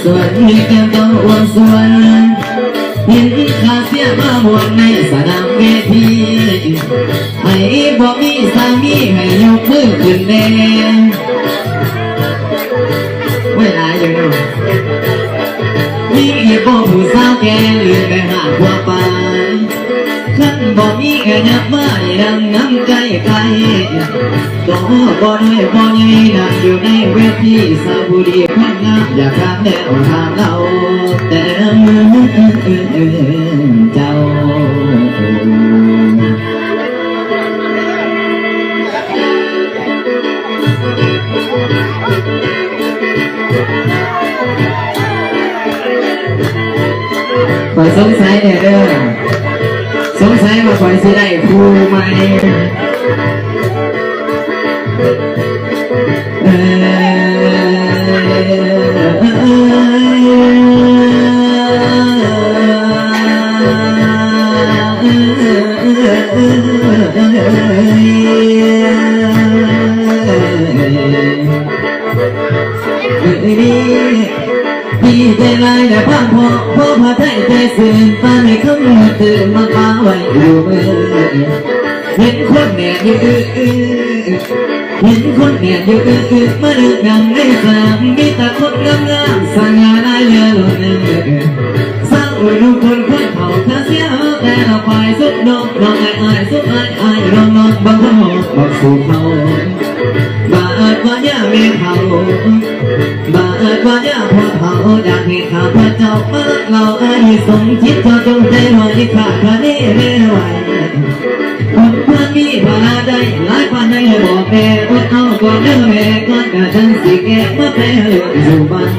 สวนมีแก้มต้องอ้วนสวนเห็นขาเสียมาบวนในสนามเวทีให้บอกมีสามีให้ยกมือขึ้นแดงเวลาอยู่นู่นมีบอกผู้สาวแก่ลืมไปหาหัวปลาขันบอกมีแค่ยับมาดังน้ำใจไกลก็บ่ได้บ่ใหญ่นั่งอยู่ในเวทีสาวผู้ดีความงามอยากทำแนวทางเราแต่เจ้าคอยสงสัยเด้อสงสัยว่าคอยสิได้ครูไหมพี่ใจลายแต่พังพอพาไทยใจสื่อฟ้าในคำมือตื่นมาฟ้าไว้อยู่มือเห็นคนแหน่อยู่เห็นคนแหน่อยู่มาดึกดังในสามมีแต่คนงามสง่าลายเลือหล่นสร้างอุดมคนคนเผาเธอเสียแต่เราไปสุดดอกร้องไอ้สุดไอ้ร้องบางคนบอกสู่เขาบาดว่าย่าเมียเขาบาดว่าย่าพอเขาอยากให้ข้าพเจ้าเมื่อเราไอ้สมคิดเธอจงใจหน่อยขาดพระนี้ไม่ไหวคนเพื่อนมีพาได้หลายพันได้บอกแม่ว่าเอาก่อนเรื่องแม่ก่อนกับฉันสิแก่มาแพ้เลือดอยู่บ้าน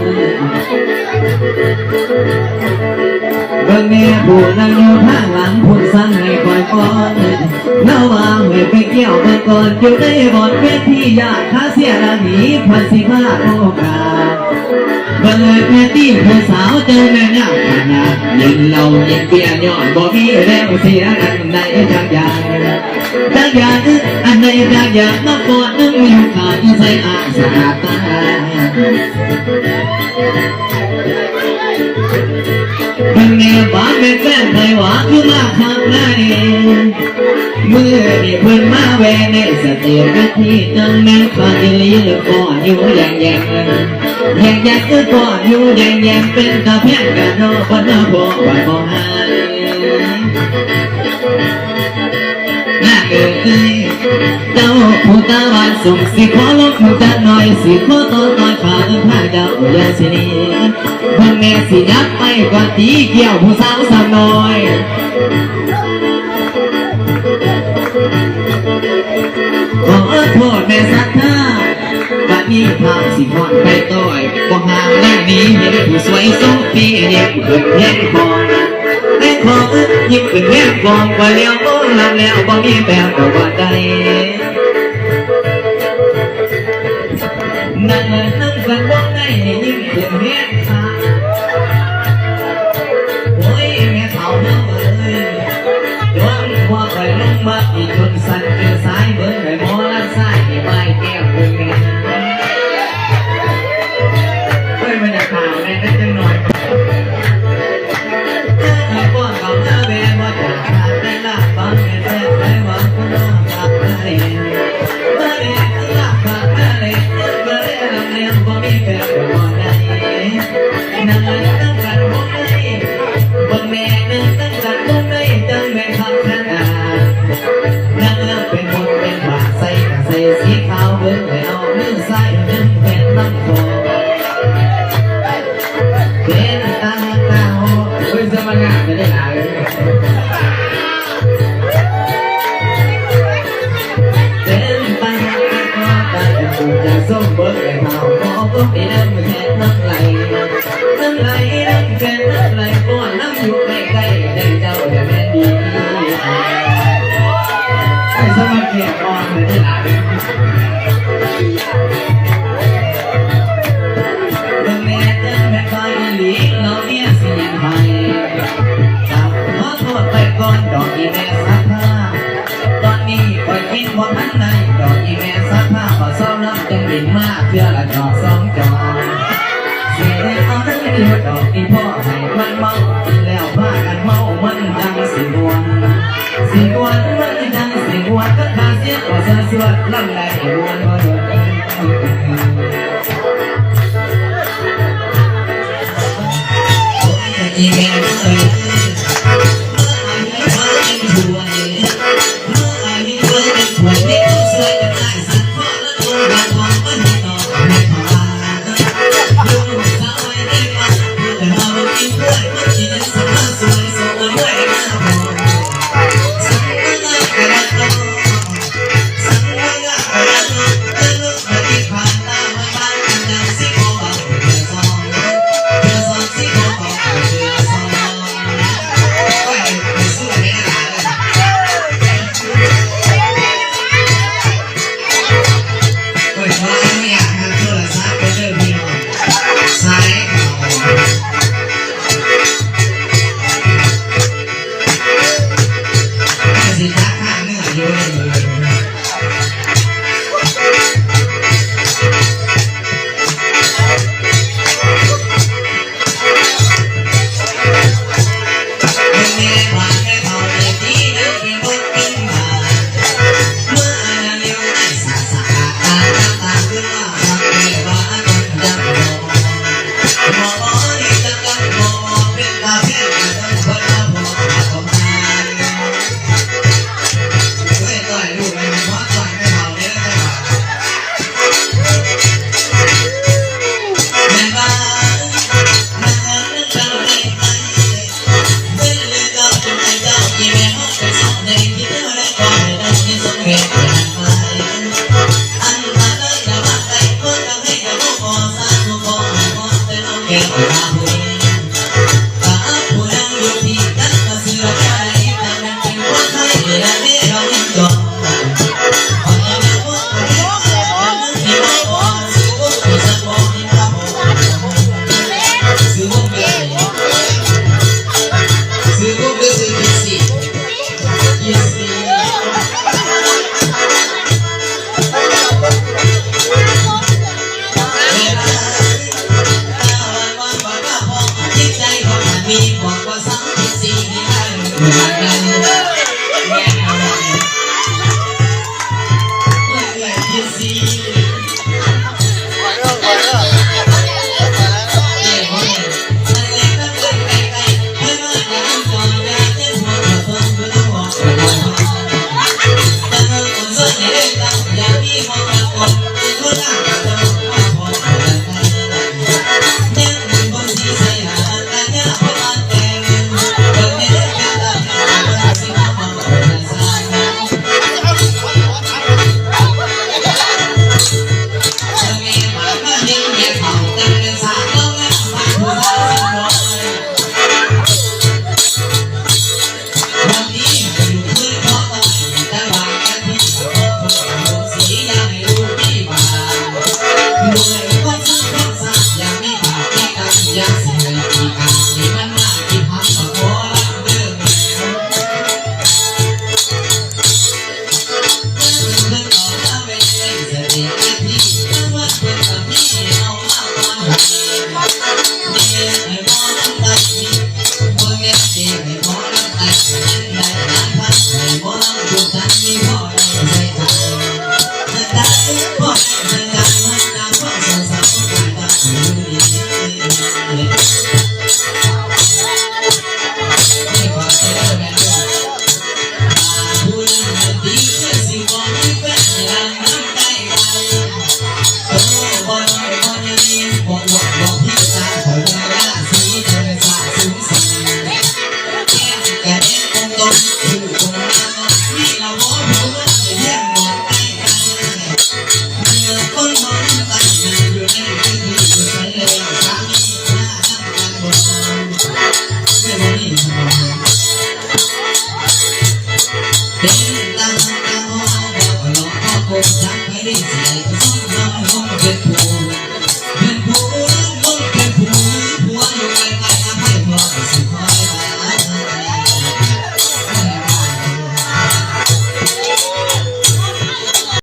บางแม่ผู้นั่งอยู่ข้างหลังผู้สั่งให้คอยป้อนแล้ววางไว้ไปเกี่ยวกันก่อนอยู่ในบทเวทีญาติข้าเสียละหนีพันสิมาโอกาสบังเอิญแม่ตีผู้สาวเจอแม่ยากขนาดยินเรายินเปียย้อนบ่มีแรงเสียอันใดจักอย่างอันใดจักอย่างมาก่อนนึงอยู่ขาดใส่อาสาตาเป็นแม่บ้านเป็นแฟนไทยหวานคือมาขับได้เมื่อนี่เพิ่นมาแวในสเตียร์ที่จังแม่ฟังอีหลีก่อนอยู่แยงคือก่อนอยู่แยงเป็นตาเพียงกันโน่คนน่าบอกว่าบ่หายน่าเอ๋ยเจ้าผู้ตาหวานส่งสิขอลบผู้จัดหน่อยสิขอต้อนต่อยฝ่าพาเจ้าอย่าสินี้เพิ่นแม่สิยับไปกว่าตีเกี่ยวผู้สาวสาวน้อยขอโทษแม่สักท่าบัดนี้พาสิพอดไปต่อยบ่ห่างนั่งนี้เห็นผู้สวยสมปียิ้มขึ้นแย่งคอแย่งคอยิ้มขึ้นแย่งคอว่าเลี้ยวโอ้ลำแล้วบ่มีแบบดอกว่าใดนั่งกันบ่ได้ยิ้มขึ้นแย่งขาโอ้ยแม่เฒ่าเนาะเอ้ยดวงว่าไปลงมาอีกจนสั่นเป็นสายเบิ่งไปหมอลังสายที่ใบแก้วเพิ่นแม่เฮ้ยมันจะข่าวแม่ก็จังหน่อยถ้าพ่อเขาหน้าแม่ว่าจะขาดได้ลาบฟังแม่แท้ได้หวังคนน้องขาดได้มาเรียนลาบขาดมาเรียนมาเรียนลำเลียงบ่มีแฟนบ่ได้นั่งตั้งกันบ่ได้บ่แม่นั่งตั้งกันบ่ได้จังแม่ทำขนาดนั่งแล้วเป็นบนเป็นบาใส่กะใส่สีขาวเบิ่งแล้วมือซ้ายนึงเป็นน้ำคอเป็นตาเฮ้ยจะมางานไม่ได้หลายเป็นตาตาจะถูกจะส้มเบิกแต่เผาขอพวกไอ้น้ำแค่น้ำไหลน้ำแค่น้ำไหลป้อนน้ำอยู่ใกล้ๆได้เจ้าจะแม่ดีไอ้สมัครเขียนอ่อนไม่ได้หลายก่อนดอกอีแม่ซักผ้าตอนนี้คอยกินพอทันในดอกอีแม่ซักผ้าพอเศร้าน้ำจังบินมากเพื่อละดอกสองจอเสียได้เอาได้ มีดอกอีพ่อให้มันเมาแล้วพากันเมามันจังสิมวนสิมวนมันจังสิมวนก็ขาเสียก็เสียสวดลำได้มวนบ่ดอีแม่เอ้ยHãy subscribe cho kênh Ghiền Mì Gõ để không bỏ lỡ những video hấp dẫn